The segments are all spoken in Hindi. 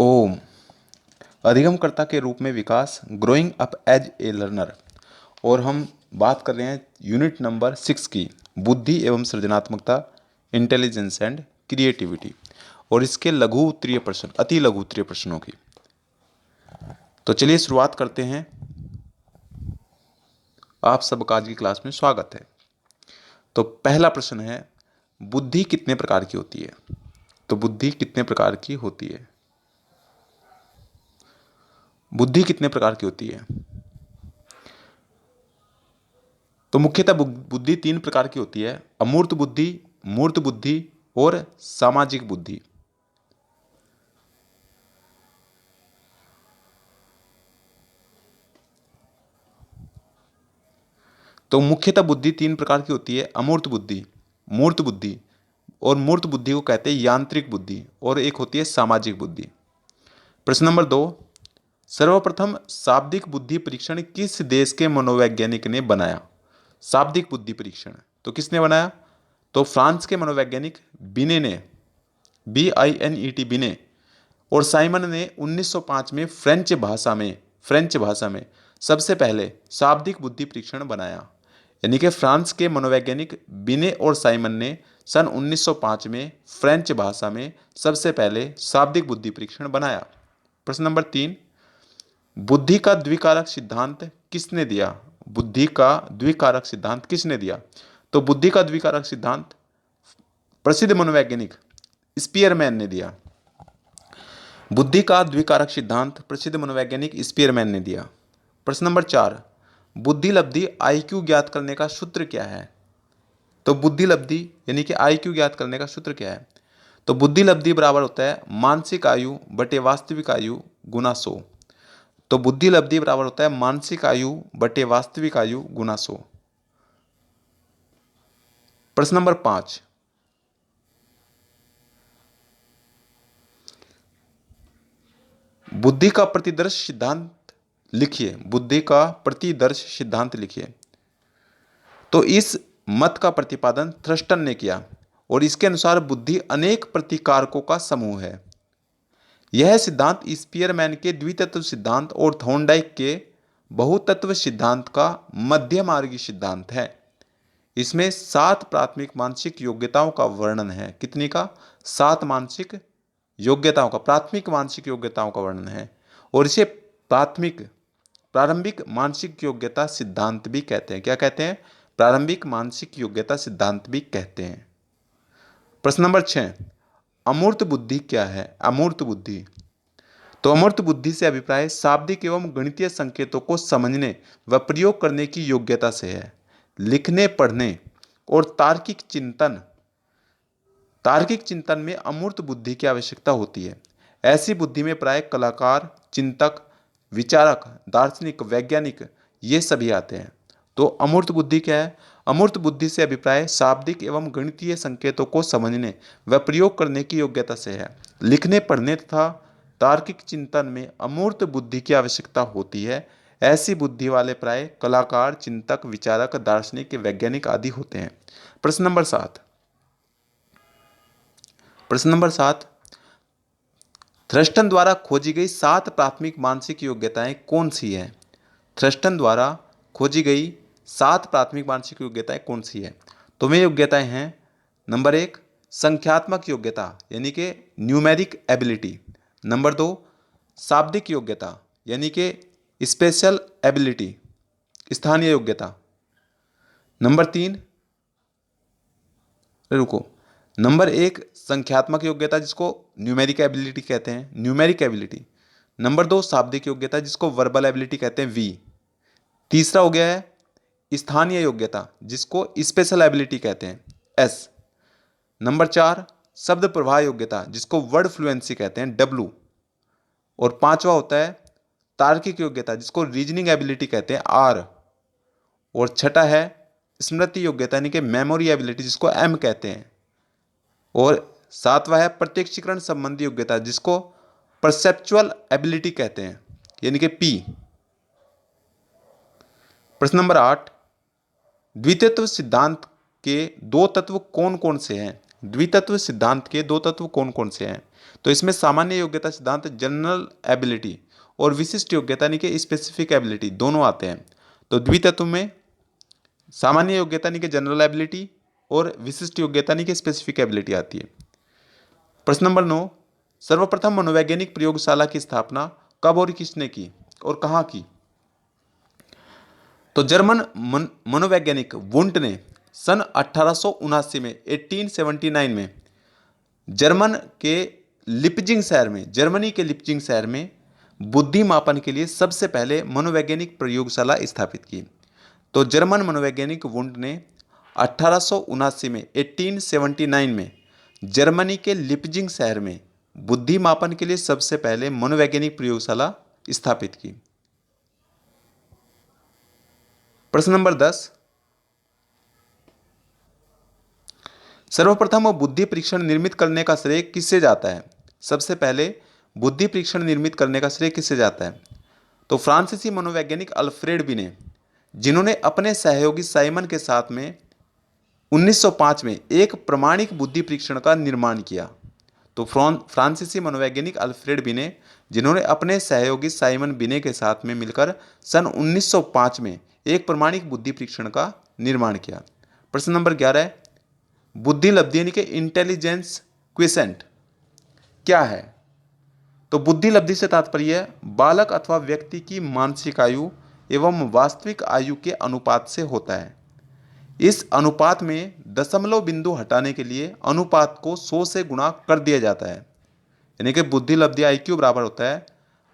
ओम। अधिगमकर्ता के रूप में विकास, growing up as a learner. और हम बात कर रहे हैं यूनिट नंबर 6 की, बुद्धि एवं सृजनात्मकता, इंटेलिजेंस एंड क्रिएटिविटी, और इसके लघु उत्तरीय प्रश्न, अति लघु उत्तरीय प्रश्नों की। तो चलिए शुरुआत करते हैं। आप सबका आज की क्लास में स्वागत है। तो पहला प्रश्न है, बुद्धि कितने प्रकार की होती है? तो बुद्धि कितने प्रकार की होती है? बुद्धि कितने प्रकार की होती है? तो मुख्यतः बुद्धि 3 प्रकार की होती है: अमूर्त बुद्धि, मूर्त बुद्धि और सामाजिक बुद्धि। तो मुख्यतः बुद्धि 3 प्रकार की होती है: अमूर्त बुद्धि, मूर्त बुद्धि, और मूर्त बुद्धि को कहते हैं यांत्रिक बुद्धि, और एक होती है सामाजिक बुद्धि। प्रश्न नंबर 2, सर्वप्रथम शाब्दिक बुद्धि परीक्षण किस देश के मनोवैज्ञानिक ने बनाया? शाब्दिक बुद्धि परीक्षण तो किसने बनाया? तो फ्रांस के मनोवैज्ञानिक बिने ने, BINET बिने, और साइमन ने 1905 में फ्रेंच भाषा में सबसे पहले शाब्दिक बुद्धि परीक्षण बनाया। यानी कि फ्रांस के मनोवैज्ञानिक बिने और साइमन ने सन 1905 में फ्रेंच भाषा में सबसे पहले शाब्दिक बुद्धि परीक्षण बनाया। प्रश्न नंबर 3, बुद्धि का द्विकारक सिद्धांत किसने दिया? बुद्धि का द्विकारक सिद्धांत किसने दिया? तो बुद्धि का द्विकारक सिद्धांत प्रसिद्ध मनोवैज्ञानिक स्पीयरमैन ने दिया। बुद्धि का द्विकारक सिद्धांत प्रसिद्ध मनोवैज्ञानिक स्पीयरमैन ने दिया। प्रश्न नंबर 4, बुद्धि लब्धि IQ ज्ञात करने का सूत्र क्या है? तो बुद्धि लब्धि यानी कि IQ ज्ञात करने का सूत्र क्या है? तो बुद्धि लब्धि बराबर होता है मानसिक आयु बटे वास्तविक आयु गुना 100। तो बुद्धि लब्धि बराबर होता है मानसिक आयु बटे वास्तविक आयु गुना 100। प्रश्न नंबर 5, बुद्धि का प्रतिदर्श सिद्धांत लिखिए। बुद्धि का प्रतिदर्श सिद्धांत लिखिए। तो इस मत का प्रतिपादन थ्रस्टन ने किया, और इसके अनुसार बुद्धि अनेक प्रतिकारकों का समूह है। यह सिद्धांत स्पीयरमैन के द्वितत्व सिद्धांत और थॉर्नडाइक के बहुतत्व सिद्धांत का मध्यमार्गी सिद्धांत है। इसमें 7 प्राथमिक मानसिक योग्यताओं का वर्णन है। कितनी का? 7 मानसिक योग्यताओं का, प्राथमिक मानसिक योग्यताओं का वर्णन है, और इसे प्रारंभिक मानसिक योग्यता सिद्धांत भी कहते हैं। क्या कहते हैं? प्रारंभिक मानसिक योग्यता सिद्धांत भी कहते हैं। प्रश्न नंबर 6, अमूर्त बुद्धि क्या है? अमूर्त बुद्धि तो अमूर्त बुद्धि से अभिप्राय शाब्दिक एवं गणितीय संकेतों को समझने व प्रयोग करने की योग्यता से है। लिखने, पढ़ने और तार्किक चिंतन में अमूर्त बुद्धि की आवश्यकता होती है। ऐसी बुद्धि में प्राय कलाकार, चिंतक, विचारक, दार्शनिक, वैज्ञानिक ये सभी आते हैं। तो अमूर्त बुद्धि क्या है? अमूर्त बुद्धि से अभिप्राय शाब्दिक एवं गणितीय संकेतों को समझने व प्रयोग करने की योग्यता से है। लिखने, पढ़ने तथा तार्किक चिंतन में अमूर्त बुद्धि की आवश्यकता होती है। ऐसी बुद्धि वाले प्राय कलाकार, चिंतक, विचारक, दार्शनिक, वैज्ञानिक आदि होते हैं। प्रश्न नंबर 7, थ्रस्टन द्वारा खोजी गई 7 प्राथमिक मानसिक योग्यताएं कौन सी हैं? थ्रस्टन द्वारा खोजी गई 7 प्राथमिक मानसिक योग्यताएं कौन सी है? तो वे योग्यताएं हैं: नंबर 1, संख्यात्मक योग्यता यानी कि न्यूमेरिक एबिलिटी। नंबर 2, शाब्दिक योग्यता यानी कि स्पेशल एबिलिटी, स्थानीय योग्यता। नंबर 3, रुको, नंबर 1 संख्यात्मक योग्यता जिसको न्यूमेरिक एबिलिटी कहते हैं, न्यूमेरिक एबिलिटी। नंबर 2 शाब्दिक योग्यता जिसको वर्बल एबिलिटी कहते हैं, V। तीसरा हो गया है स्थानीय योग्यता जिसको स्पेशल एबिलिटी कहते हैं, S। नंबर 4 शब्द प्रवाह योग्यता जिसको वर्ड फ्लुएंसी कहते हैं, W। और पांचवा होता है तार्किक योग्यता जिसको रीजनिंग एबिलिटी कहते हैं, R। और छठा है स्मृति योग्यता यानी कि मेमोरी एबिलिटी जिसको M कहते हैं। और सातवां है प्रत्यक्षीकरण संबंधी योग्यता जिसको परसेप्चुअल एबिलिटी कहते हैं, यानी कि P। प्रश्न नंबर 8, द्वितीयत्व सिद्धांत के 2 तत्व कौन कौन से हैं? द्वितत्व सिद्धांत के दो तत्व कौन कौन से हैं? तो इसमें सामान्य योग्यता सिद्धांत जनरल एबिलिटी और विशिष्ट योग्यता यानी कि स्पेसिफिक एबिलिटी दोनों आते हैं। तो द्वितत्व में सामान्य योग्यता यानी कि जनरल एबिलिटी और विशिष्ट योग्यता यानी कि स्पेसिफिक एबिलिटी आती है। प्रश्न नंबर 9, सर्वप्रथम मनोवैज्ञानिक प्रयोगशाला की स्थापना कब और किसने की और कहाँ की? तो जर्मन मनोवैज्ञानिक वुंट ने सन 1879 में 1879 में जर्मन के लिपजिंग शहर में जर्मनी के लिपजिंग शहर में बुद्धि मापन के लिए सबसे पहले मनोवैज्ञानिक प्रयोगशाला स्थापित की। तो जर्मन मनोवैज्ञानिक वुंट ने 1879 में 1879 में जर्मनी के लिपजिंग शहर में बुद्धि मापन के लिए सबसे पहले मनोवैज्ञानिक प्रयोगशाला स्थापित की। प्रश्न नंबर 10, सर्वप्रथम बुद्धि परीक्षण निर्मित करने का श्रेय किससे जाता है? सबसे पहले बुद्धि परीक्षण निर्मित करने का श्रेय किससे जाता है? तो फ्रांसीसी मनोवैज्ञानिक अल्फ्रेड बिने, जिन्होंने अपने सहयोगी साइमन के साथ में 1905 में एक प्रमाणिक बुद्धि परीक्षण का निर्माण किया। तो फ्रांसीसी मनोवैज्ञानिक अल्फ्रेड बिने, जिन्होंने अपने सहयोगी साइमन बिने के साथ में मिलकर सन 1905 में एक प्रमाणिक बुद्धि परीक्षण का निर्माण किया। प्रश्न नंबर 11 है, बुद्धि लब्धि यानी कि इंटेलिजेंस क्विसेंट क्या है? तो बुद्धि लब्धि से तात्पर्य बालक अथवा व्यक्ति की मानसिक आयु एवं वास्तविक आयु के अनुपात से होता है। इस अनुपात में दशमलव बिंदु हटाने के लिए अनुपात को 100 से गुणा कर दिया जाता है। यानी कि बुद्धि लब्धि IQ बराबर होता है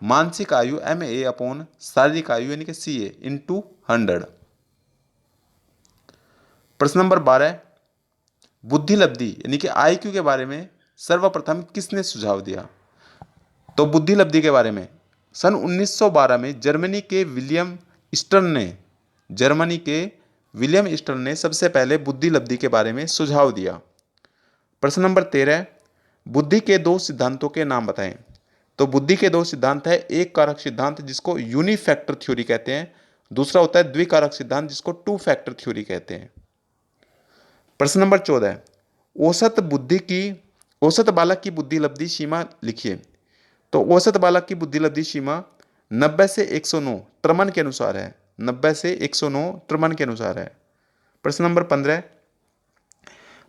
मानसिक आयु MA अपॉन शारीरिक आयु यानी कि CA इंटू 100। प्रश्न नंबर 12, बुद्धि लब्धि यानी कि IQ के बारे में सर्वप्रथम किसने सुझाव दिया? तो बुद्धि लब्धि के बारे में सन 1912 में जर्मनी के विलियम स्टर्न ने सबसे पहले बुद्धि लब्धि के बारे में सुझाव दिया। प्रश्न नंबर 13, बुद्धि के दो सिद्धांतों के नाम बताएं। तो बुद्धि के दो सिद्धांत है, एक कारक सिद्धांत जिसको यूनिफैक्टर थ्योरी कहते हैं, दूसरा होता है द्विकारक सिद्धांत जिसको टू फैक्टर थ्योरी कहते हैं। प्रश्न नंबर 14, औसत बालक की बुद्धि लब्धि सीमा लिखिए। तो औसत बालक की बुद्धि लब्धि सीमा 90 से 109 ट्रमन के अनुसार है। 90 से 109 ट्रमन के अनुसार है। प्रश्न नंबर 15,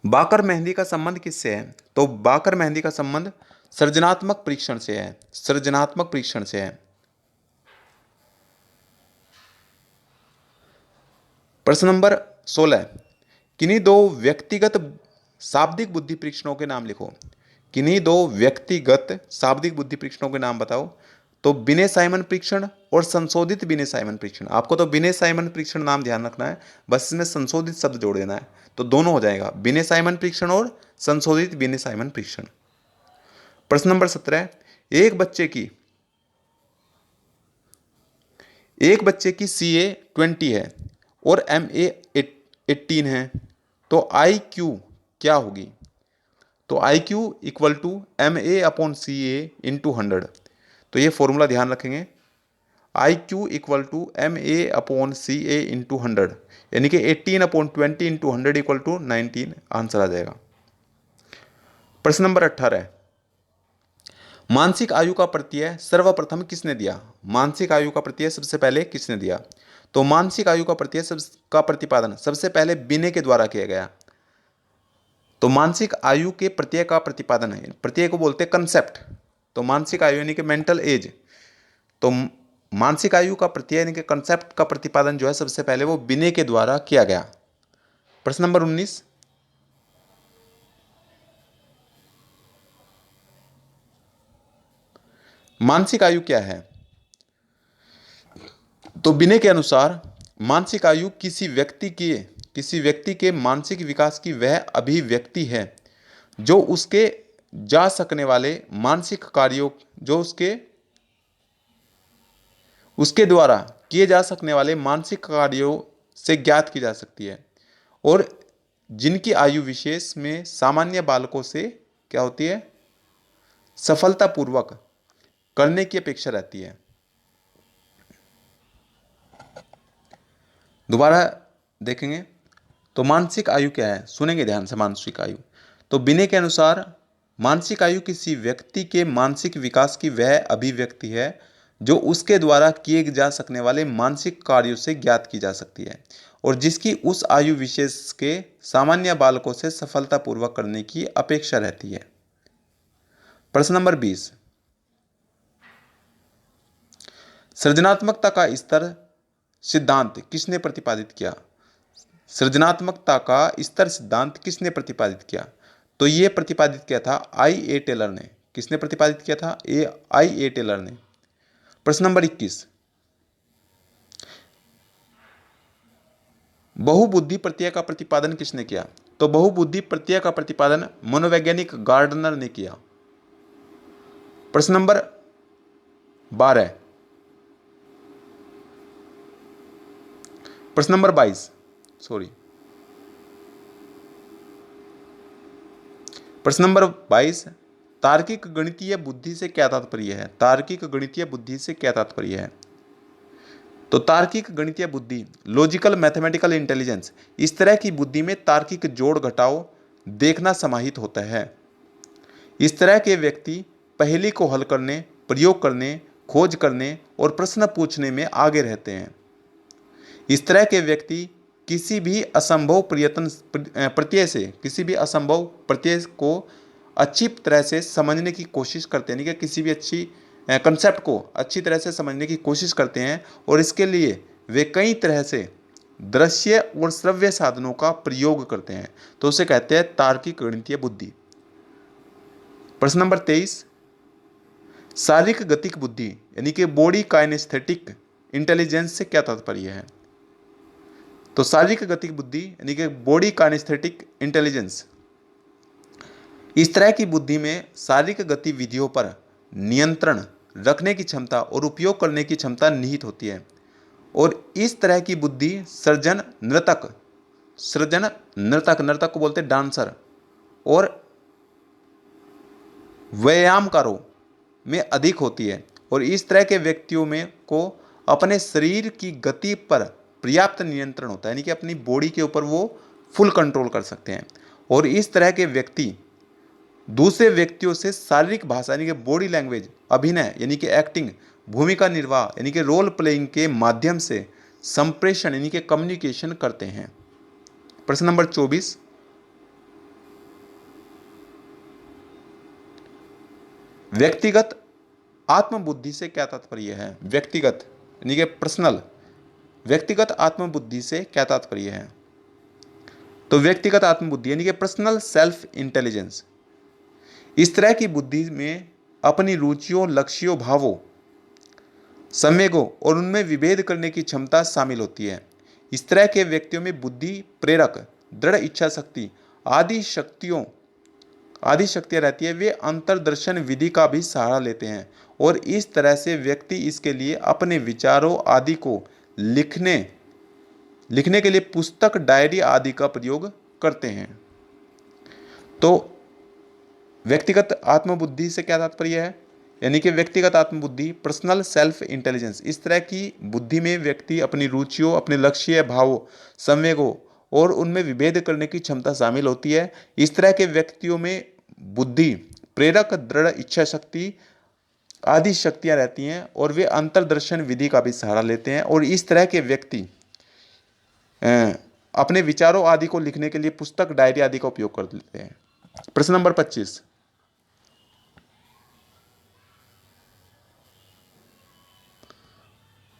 बाकर मेहंदी का संबंध किससे है? तो बाकर मेहंदी का संबंध सृजनात्मक परीक्षण से है। सृजनात्मक परीक्षण से है। प्रश्न नंबर 16, किन्हीं दो व्यक्तिगत शाब्दिक बुद्धि परीक्षणों के नाम लिखो। किन्हीं दो व्यक्तिगत शाब्दिक बुद्धि परीक्षणों के नाम बताओ। तो बिने साइमन परीक्षण और संशोधित बिने साइमन परीक्षण। आपको तो बिने साइमन परीक्षण नाम ध्यान रखना है, बस इसमें संशोधित शब्द जोड़ देना है, तो दोनों हो जाएगा, बिने साइमन परीक्षण और संशोधित बिने साइमन परीक्षण। प्रश्न नंबर 17, एक बच्चे की CA 20 है और MA 18 है, तो IQ क्या होगी? तो IQ equal to MA upon CA into 100। तो ये फॉर्मूला ध्यान रखेंगे, IQ equal to MA upon CA into 100, यानी कि 18 upon 20 into 100 equal to 19 answer आ जाएगा। प्रश्न नंबर 18, मानसिक आयु का प्रत्यय सर्वप्रथम किसने दिया? मानसिक आयु का प्रत्यय सबसे पहले किसने दिया? तो मानसिक आयु का प्रत्यय का प्रतिपादन सबसे पहले बिने के द्वारा किया गया। तो मानसिक आयु के प्रत्यय का प्रतिपादन है, प्रत्यय को बोलते हैं कंसेप्ट। तो मानसिक आयु यानी कि मेंटल एज, तो मानसिक आयु का प्रत्यय यानी कि कंसेप्ट का प्रतिपादन जो है सबसे पहले वो बिने के द्वारा किया गया। प्रश्न नंबर 19, मानसिक आयु क्या है? तो बिने के अनुसार मानसिक आयु किसी व्यक्ति के मानसिक विकास की वह अभिव्यक्ति है जो उसके जा सकने वाले मानसिक कार्यों जो उसके द्वारा किए जा सकने वाले मानसिक कार्यों से ज्ञात की जा सकती है और जिनकी आयु विशेष में सामान्य बालकों से क्या होती है, सफलतापूर्वक करने की अपेक्षा रहती है। दोबारा देखेंगे तो मानसिक आयु क्या है, सुनेंगे ध्यान से। मानसिक आयु, तो बिने के अनुसार मानसिक आयु किसी व्यक्ति के मानसिक विकास की वह अभिव्यक्ति है जो उसके द्वारा किए जा सकने वाले मानसिक कार्यों से ज्ञात की जा सकती है और जिसकी उस आयु विशेष के सामान्य बालकों से सफलतापूर्वक करने की अपेक्षा रहती है। प्रश्न नंबर 20, सृजनात्मकता का स्तर सिद्धांत किसने प्रतिपादित किया? सृजनात्मकता का स्तर सिद्धांत किसने प्रतिपादित किया? तो ये प्रतिपादित किया था आई.ए. टेलर ने। किसने प्रतिपादित किया था? आई.ए. टेलर ने। प्रश्न नंबर 21, बहुबुद्धि प्रत्यय का प्रतिपादन किसने किया? तो बहुबुद्धि प्रत्यय का प्रतिपादन मनोवैज्ञानिक गार्डनर ने किया। प्रश्न नंबर 12, प्रश्न नंबर 22, प्रश्न नंबर 22, तार्किक गणितीय बुद्धि से क्या तात्पर्य है? तार्किक गणितीय बुद्धि से क्या तात्पर्य है? तो तार्किक गणितीय बुद्धि, लॉजिकल मैथमेटिकल इंटेलिजेंस, इस तरह की बुद्धि में तार्किक जोड़ घटाव देखना समाहित होता है। इस तरह के व्यक्ति पहेली को हल करने, प्रयोग करने, खोज करने और प्रश्न पूछने में आगे रहते हैं। इस तरह के व्यक्ति किसी भी असंभव प्रत्यय को अच्छी तरह से समझने की कोशिश करते हैं, यानी कि किसी भी अच्छी कंसेप्ट को अच्छी तरह से समझने की कोशिश करते हैं और इसके लिए वे कई तरह से दृश्य और श्रव्य साधनों का प्रयोग करते हैं, तो उसे कहते हैं तार्किक गणितीय बुद्धि। प्रश्न नंबर 23, शारीरिक गतिक बुद्धि यानी कि बॉडी काइनेस्थेटिक इंटेलिजेंस से क्या तात्पर्य है? तो शारीरिक गतिक बुद्धि यानी कि बॉडी काइनेस्थेटिक इंटेलिजेंस, इस तरह की बुद्धि में शारीरिक गतिविधियों पर नियंत्रण रखने की क्षमता और उपयोग करने की क्षमता निहित होती है और इस तरह की बुद्धि नर्तक को बोलते हैं डांसर और व्यायामकारों में अधिक होती है और इस तरह के व्यक्तियों में को अपने शरीर की गति पर पर्याप्त नियंत्रण होता है, यानी कि अपनी बॉडी के ऊपर वो फुल कंट्रोल कर सकते हैं और इस तरह के व्यक्ति दूसरे व्यक्तियों से शारीरिक भाषा यानी कि बॉडी लैंग्वेज, अभिनय यानी कि एक्टिंग, भूमिका निर्वाह यानी कि रोल प्लेइंग के माध्यम से संप्रेषण यानी कि कम्युनिकेशन करते हैं। प्रश्न नंबर 24, व्यक्तिगत आत्मबुद्धि से क्या तात्पर्य है? व्यक्तिगत यानी कि पर्सनल, व्यक्तिगत आत्मबुद्धि से क्या तात्पर्य है? तो व्यक्तिगत आत्मबुद्धि यानी कि पर्सनल सेल्फ इंटेलिजेंस, इस तरह की बुद्धि में अपनी रुचियों, लक्ष्यों, भावों, संवेगों और उनमें विभेद करने की क्षमता शामिल होती है। इस तरह के व्यक्तियों में बुद्धि, प्रेरक, दृढ़ इच्छा शक्ति आदि शक्तियां रहती है। वे अंतर्दर्शन विधि का भी सहारा लेते हैं और इस तरह से व्यक्ति इसके लिए अपने विचारों आदि को लिखने के लिए पुस्तक, डायरी आदि का प्रयोग करते हैं। तो व्यक्तिगत आत्मबुद्धि से क्या तात्पर्य है? यानी कि व्यक्तिगत आत्मबुद्धि, पर्सनल सेल्फ इंटेलिजेंस, इस तरह की बुद्धि में व्यक्ति अपनी रुचियों, अपने लक्ष्य, भावों, संवेगों और उनमें विभेद करने की क्षमता शामिल होती है। इस तरह के व्यक्तियों में बुद्धि, प्रेरक, दृढ़ इच्छा शक्ति आदि शक्तियां रहती हैं और वे अंतर्दर्शन विधि का भी सहारा लेते हैं और इस तरह के व्यक्ति अपने विचारों आदि को लिखने के लिए पुस्तक, डायरी आदि का उपयोग कर लेते हैं। प्रश्न नंबर 25,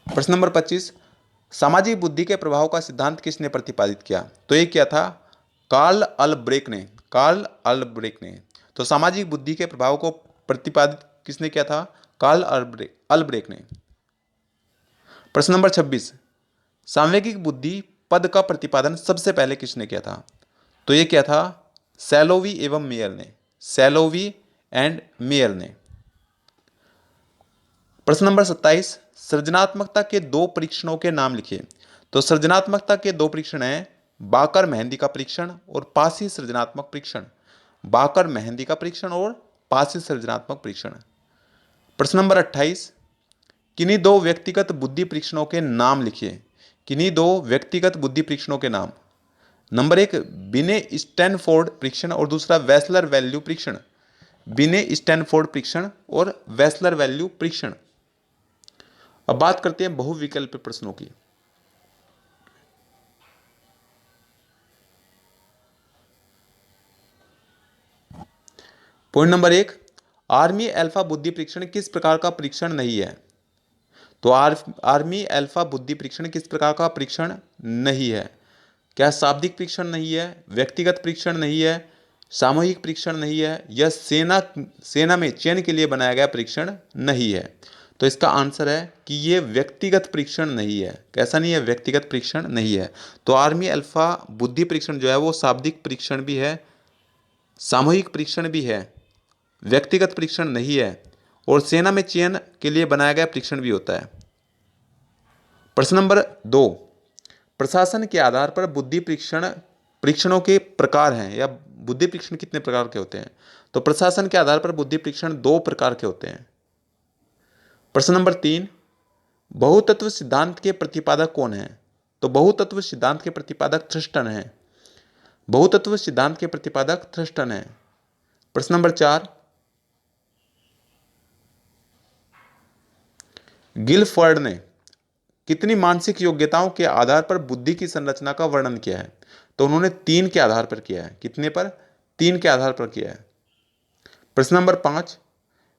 प्रश्न नंबर 25, सामाजिक बुद्धि के प्रभाव का सिद्धांत किसने प्रतिपादित किया? तो ये क्या था? कार्ल अल्ब्रेक ने। तो सामाजिक बुद्धि के प्रभाव को प्रतिपादित किसने किया था? कार्ल अल्ब्रेक ने। प्रश्न नंबर 26, सांवेगिक बुद्धि पद का प्रतिपादन सबसे पहले किसने किया था? तो ये क्या था? सैलोवी एवं मेयर ने। सैलोवी एंड मेयर ने। प्रश्न नंबर 27, सृजनात्मकता के दो परीक्षणों के नाम लिखिए। तो सृजनात्मकता के दो परीक्षण हैं, बाकर मेहंदी का परीक्षण और पासी सृजनात्मक परीक्षण। बाकर मेहंदी का परीक्षण और पासी सृजनात्मक परीक्षण। प्रश्न नंबर 28, किन्हीं दो व्यक्तिगत बुद्धि परीक्षणों के नाम लिखिए। किन्हीं दो व्यक्तिगत बुद्धि परीक्षणों के नाम। नंबर एक, बिने स्टैनफोर्ड परीक्षण और दूसरा वेसलर वैल्यू परीक्षण। बिने स्टैनफोर्ड परीक्षण और वेसलर वैल्यू परीक्षण। अब बात करते हैं बहुविकल्प प्रश्नों की। पॉइंट नंबर एक, आर्मी अल्फा बुद्धि परीक्षण किस प्रकार का परीक्षण नहीं है? तो आर्मी अल्फा बुद्धि परीक्षण किस प्रकार का परीक्षण नहीं है? क्या शाब्दिक परीक्षण नहीं है, व्यक्तिगत परीक्षण नहीं है, सामूहिक परीक्षण नहीं है, या सेना में चयन के लिए बनाया गया परीक्षण नहीं है? तो इसका आंसर है कि ये व्यक्तिगत परीक्षण नहीं है। कैसा नहीं है? व्यक्तिगत परीक्षण नहीं है। तो आर्मी अल्फा बुद्धि परीक्षण जो है वो शाब्दिक परीक्षण भी है, सामूहिक परीक्षण भी है, व्यक्तिगत परीक्षण नहीं है, और सेना में चयन के लिए बनाया गया परीक्षण भी होता है। प्रश्न नंबर 2, प्रशासन के आधार पर बुद्धि परीक्षणों के प्रकार हैं, या बुद्धि परीक्षण कितने प्रकार के होते हैं? तो प्रशासन के आधार पर बुद्धि परीक्षण 2 प्रकार के होते हैं। प्रश्न नंबर 3, बहुतत्व सिद्धांत के प्रतिपादक कौन है? तो बहुतत्व सिद्धांत के प्रतिपादक थ्रस्टन है। बहुतत्व सिद्धांत के प्रतिपादक थ्रस्टन है। प्रश्न नंबर 4, गिलफर्ड ने कितनी मानसिक योग्यताओं के आधार पर बुद्धि की संरचना का वर्णन किया है? तो उन्होंने 3 के आधार पर किया है। कितने पर? 3 के आधार पर किया है। प्रश्न नंबर 5,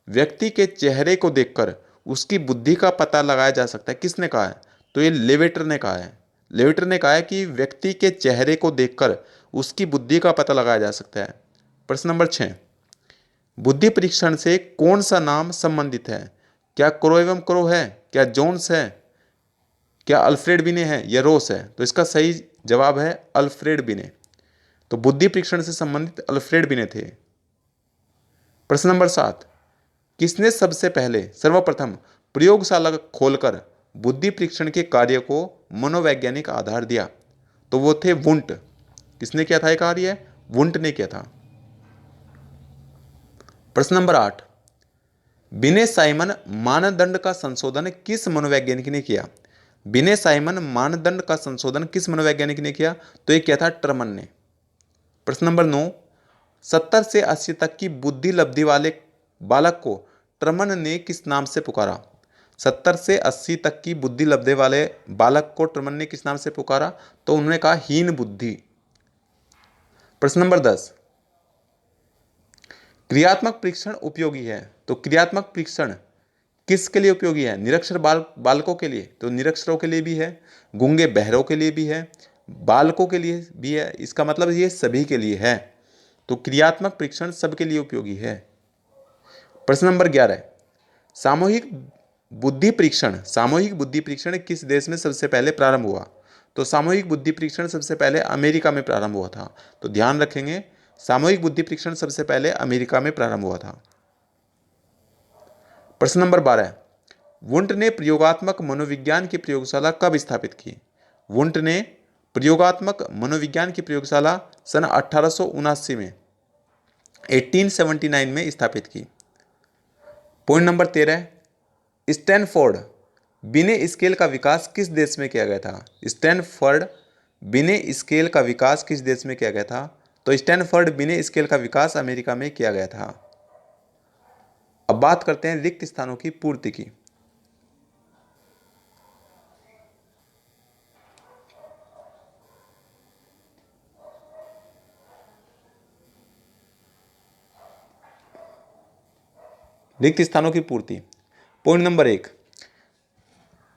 व्यक्ति के चेहरे को देखकर उसकी बुद्धि का पता लगाया जा सकता है, किसने कहा है? तो ये लेवेटर ने कहा है। लेवेटर ने कहा है कि व्यक्ति के चेहरे को देखकर उसकी बुद्धि का पता लगाया जा सकता है। प्रश्न नंबर 6, बुद्धि परीक्षण से कौन सा नाम संबंधित है? क्या क्रो एवं क्रो है, क्या जोन्स है, क्या अल्फ्रेड बिने है, या रोस है? तो इसका सही जवाब है अल्फ्रेड बिने। तो बुद्धि परीक्षण से संबंधित अल्फ्रेड बिने थे। प्रश्न नंबर 7, किसने सबसे पहले सर्वप्रथम प्रयोगशाला खोलकर बुद्धि परीक्षण के कार्य को मनोवैज्ञानिक आधार दिया? तो वो थे वुंट। किसने किया था ये कार्य? वुंट ने किया था। प्रश्न नंबर 8, बिने साइमन मानदंड का संशोधन किस मनोवैज्ञानिक ने किया? बिने साइमन मानदंड का संशोधन किस मनोवैज्ञानिक ने किया? तो ये किया था टर्मन ने। प्रश्न नंबर 9, 70 से 80 तक की बुद्धि लब्धि वाले बालक को टर्मन ने किस नाम से पुकारा? 70 से 80 तक की बुद्धि लब्धि वाले बालक को टर्मन ने किस नाम से पुकारा? तो उन्होंने कहा हीन बुद्धि। प्रश्न नंबर 10, क्रियात्मक परीक्षण उपयोगी है। तो क्रियात्मक परीक्षण किसके लिए उपयोगी है? निरक्षर बालकों के लिए, तो निरक्षरों के लिए भी है, गूंगे बहरों के लिए भी है, बालकों के लिए भी है। इसका मतलब ये सभी के लिए है। तो क्रियात्मक परीक्षण सबके लिए उपयोगी है। प्रश्न नंबर 11, सामूहिक बुद्धि परीक्षण किस देश में सबसे पहले प्रारंभ हुआ? तो सामूहिक बुद्धि परीक्षण सबसे पहले अमेरिका में प्रारंभ हुआ था। तो ध्यान रखेंगे, सामूहिक बुद्धि परीक्षण सबसे पहले अमेरिका में प्रारंभ हुआ था। प्रश्न नंबर 12, वुंट ने प्रयोगात्मक मनोविज्ञान की प्रयोगशाला कब स्थापित की? वुंट ने प्रयोगात्मक मनोविज्ञान की प्रयोगशाला सन 1879 में 1879 में स्थापित की। पॉइंट नंबर 13, स्टैनफोर्ड बिने स्केल का विकास किस देश में किया गया था? स्टैनफोर्ड बिने स्केल का विकास किस देश में किया गया था? तो स्टैनफोर्ड बिने स्केल का विकास अमेरिका में किया गया था। अब बात करते हैं रिक्त स्थानों की पूर्ति की। रिक्त स्थानों की पूर्ति। पॉइंट नंबर 1,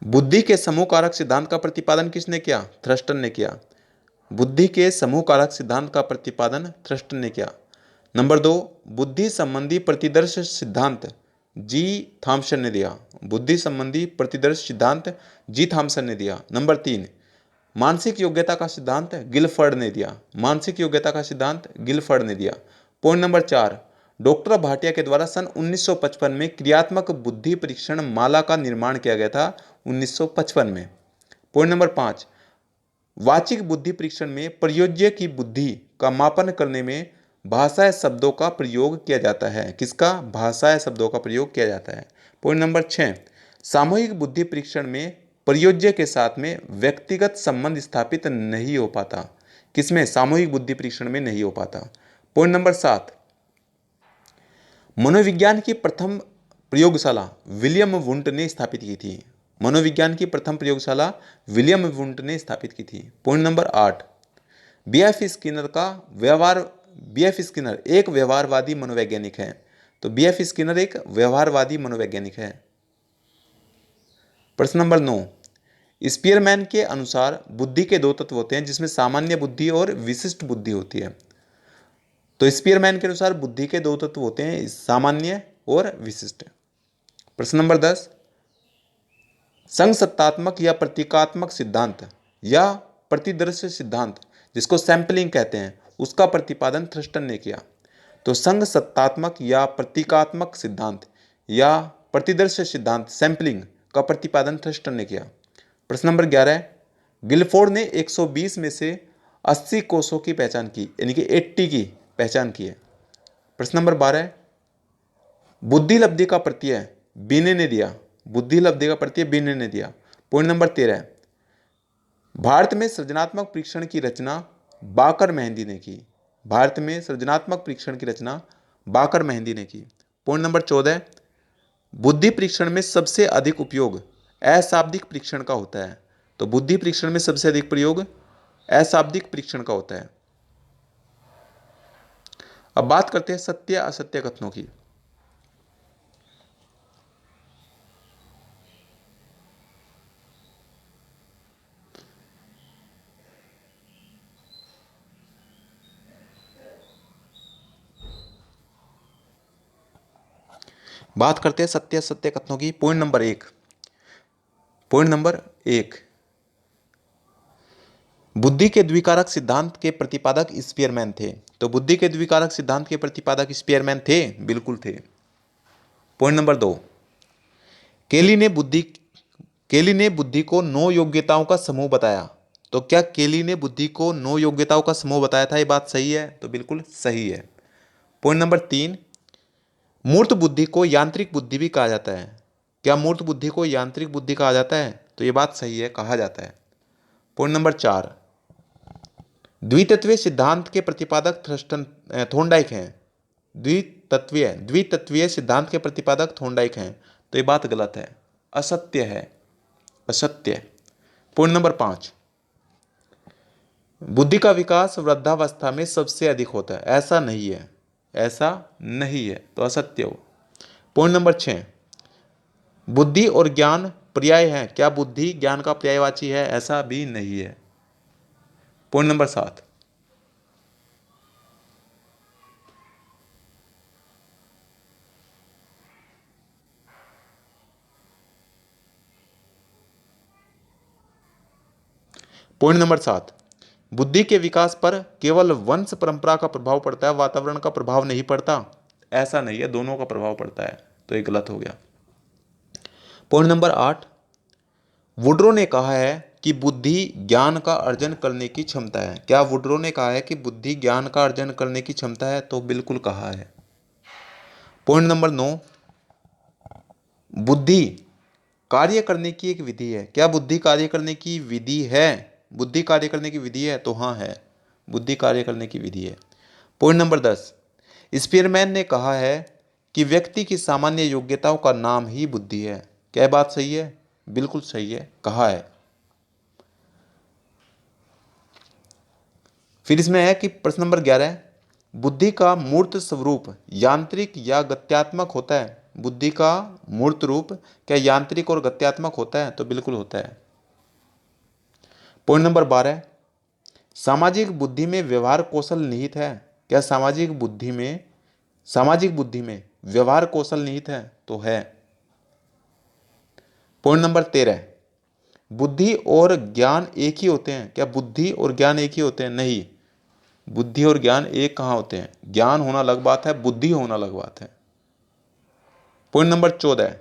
बुद्धि के समूह कारक सिद्धांत का प्रतिपादन किसने किया? थ्रस्टन ने किया। बुद्धि के समूह कारक सिद्धांत का प्रतिपादन थ्रस्टन ने किया। नंबर 2, बुद्धि संबंधी प्रतिदर्श सिद्धांत जी थॉमसन ने दिया। बुद्धि संबंधी प्रतिदर्श सिद्धांत जी थॉमसन ने दिया। नंबर 3, मानसिक योग्यता का सिद्धांत गिलफर्ड ने दिया। मानसिक योग्यता का सिद्धांत गिलफर्ड ने दिया। पॉइंट नंबर 4, डॉक्टर भाटिया के द्वारा सन 1955 में क्रियात्मक बुद्धि परीक्षण माला का निर्माण किया गया था 1955 में। पॉइंट नंबर 5, वाचिक बुद्धि परीक्षण में प्रयोज्य की बुद्धि का मापन करने में भाषाई शब्दों का प्रयोग किया जाता है। किसका? भाषाई शब्दों का प्रयोग किया जाता है। पॉइंट नंबर 6, सामूहिक बुद्धि परीक्षण में प्रयोज्य के साथ में व्यक्तिगत संबंध स्थापित नहीं हो पाता। किसमें? सामूहिक बुद्धि परीक्षण में नहीं हो पाता। पॉइंट नंबर 7, मनोविज्ञान की प्रथम प्रयोगशाला विलियम वुंट ने स्थापित की थी। मनोविज्ञान की प्रथम प्रयोगशाला विलियम वुंट ने स्थापित की थी। पॉइंट नंबर 8, बीएफ स्किनर का व्यवहार, बीएफ स्किनर एक व्यवहारवादी मनोवैज्ञानिक है। तो बीएफ स्किनर एक व्यवहारवादी मनोवैज्ञानिक है। प्रश्न नंबर 9, स्पीयरमैन के अनुसार बुद्धि के दो तत्व होते हैं जिसमें सामान्य बुद्धि और विशिष्ट बुद्धि होती है। तो स्पीयरमैन के अनुसार बुद्धि के दो तत्व होते हैं, सामान्य और विशिष्ट। प्रश्न नंबर 10, संगसत्तात्मक या प्रतीकात्मक सिद्धांत या प्रतिदर्श सिद्धांत, जिसको सैंपलिंग कहते हैं, उसका प्रतिपादन थ्रस्टन ने किया। तो संगसत्तात्मक या प्रतीकात्मक सिद्धांत या प्रतिदर्श सिद्धांत, सैंपलिंग का प्रतिपादन थ्रस्टन ने किया। प्रश्न नंबर 11, गिलफोर्ड ने 120 में से 80 कोषों की पहचान की, यानी कि 80 की पहचान की है। प्रश्न नंबर 12, बुद्धि लब्धि का प्रत्यय बीने ने दिया। बुद्धि लब्धि का प्रत्यय बीने ने दिया। पॉइंट नंबर 13, भारत में सृजनात्मक परीक्षण की रचना बाकर मेहंदी ने की। भारत में सृजनात्मक परीक्षण की रचना बाकर मेहंदी ने की। पॉइंट नंबर 14, बुद्धि परीक्षण में सबसे अधिक उपयोग अशाब्दिक परीक्षण का होता है। तो बुद्धि परीक्षण में सबसे अधिक प्रयोग अशाब्दिक परीक्षण का होता है। अब बात करते हैं सत्य असत्य कथनों की। बात करते हैं सत्य असत्य कथनों की। पॉइंट नंबर 1, पॉइंट नंबर 1, बुद्धि के द्विकारक सिद्धांत के प्रतिपादक स्पीयरमैन थे। तो बुद्धि के द्विकारक सिद्धांत के प्रतिपादक स्पीयरमैन थे, बिल्कुल थे। पॉइंट नंबर 2, केली ने बुद्धि को 9 योग्यताओं का समूह बताया। तो क्या केली ने बुद्धि को 9 योग्यताओं का समूह बताया था? ये बात सही है? तो बिल्कुल सही है। पॉइंट नंबर 3, मूर्त बुद्धि को यांत्रिक बुद्धि भी कहा जाता है। क्या मूर्त बुद्धि को यांत्रिक बुद्धि कहा जाता है? तो ये बात सही है, कहा जाता है। पॉइंट नंबर 4, द्वितत्वीय सिद्धांत के प्रतिपादक थोर्नडाइक हैं। द्वितत्वीय सिद्धांत के प्रतिपादक थोर्नडाइक हैं। तो ये बात गलत है, असत्य है, असत्य। पॉइंट नंबर 5, बुद्धि का विकास वृद्धावस्था में सबसे अधिक होता है। ऐसा नहीं है, ऐसा नहीं है, तो असत्य हो। पॉइंट नंबर 6, बुद्धि और ज्ञान पर्याय हैं। क्या बुद्धि ज्ञान का पर्यायवाची है? ऐसा भी नहीं है। पॉइंट नंबर 7, पॉइंट नंबर 7, बुद्धि के विकास पर केवल वंश परंपरा का प्रभाव पड़ता है, वातावरण का प्रभाव नहीं पड़ता। ऐसा नहीं है, दोनों का प्रभाव पड़ता है। तो ये गलत हो गया। पॉइंट नंबर 8, वुड्रो ने कहा है कि बुद्धि ज्ञान का अर्जन करने की क्षमता है। क्या वुड्रो ने कहा है कि बुद्धि ज्ञान का अर्जन करने की क्षमता है? तो बिल्कुल कहा है। पॉइंट नंबर 9, बुद्धि कार्य करने की एक विधि है। क्या बुद्धि कार्य करने की विधि है? बुद्धि कार्य करने की विधि है? तो हाँ है, बुद्धि कार्य करने की विधि है। पॉइंट नंबर 10, स्पीयरमैन ने कहा है कि व्यक्ति की सामान्य योग्यताओं का नाम ही बुद्धि है। क्या बात सही है? बिल्कुल सही है, कहा है। फिर इसमें है कि प्रश्न नंबर 11, बुद्धि का मूर्त स्वरूप यांत्रिक या गत्यात्मक होता है। बुद्धि का मूर्त रूप क्या यांत्रिक और गत्यात्मक होता है? तो बिल्कुल होता है। पॉइंट नंबर 12, सामाजिक बुद्धि में व्यवहार कौशल निहित है। क्या सामाजिक बुद्धि में व्यवहार कौशल निहित है? तो है। पॉइंट नंबर 13, बुद्धि और ज्ञान एक ही होते हैं। क्या बुद्धि और ज्ञान एक ही होते हैं? नहीं, बुद्धि और ज्ञान एक कहाँ होते हैं? ज्ञान होना अलग बात है, बुद्धि होना अलग बात है। पॉइंट नंबर 14,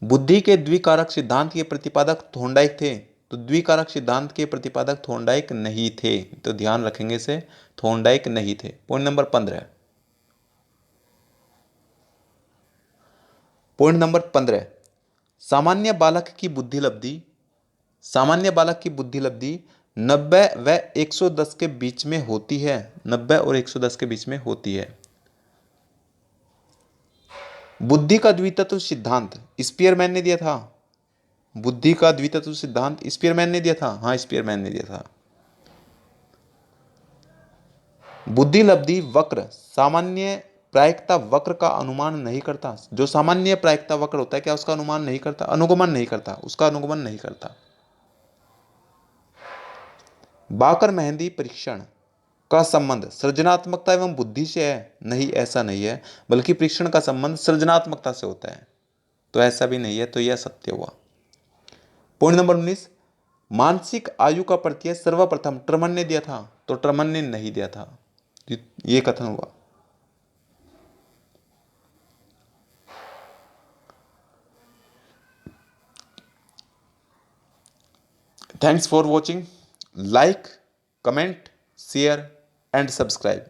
बुद्धि के द्विकारक सिद्धांत के प्रतिपादक थोर्नडाइक थे। तो द्विकारक सिद्धांत के प्रतिपादक थोर्नडाइक नहीं थे, तो ध्यान रखेंगे से, थोर्नडाइक नहीं थे। पॉइंट नंबर 15, पॉइंट नंबर 15, सामान्य बालक की बुद्धि लब्धि 90 व 110 के बीच में होती है। 90 और 110 के बीच में होती है। बुद्धि का द्वितत्व सिद्धांत स्पीयरमैन ने दिया था। बुद्धि का द्वितत्व सिद्धांत स्पीयरमैन ने दिया था। हाँ, स्पीयरमैन ने दिया था। बुद्धि लब्धि वक्र सामान्य प्रायिकता वक्र का अनुमान नहीं करता। जो सामान्य प्रायिकता वक्र होता है, क्या उसका अनुमान नहीं करता? अनुगमन नहीं करता, उसका अनुगमन नहीं करता। बाकर मेहंदी परीक्षण का संबंध सृजनात्मकता एवं बुद्धि से है? नहीं, ऐसा नहीं है, बल्कि परीक्षण का संबंध सृजनात्मकता से होता है। तो ऐसा भी नहीं है, तो यह सत्य हुआ। पॉइंट नंबर 19, मानसिक आयु का प्रत्यय सर्वप्रथम ट्रमन ने दिया था। तो ट्रमन ने नहीं दिया था, ये कथन हुआ। Thanks for watching. Like, comment, share and subscribe.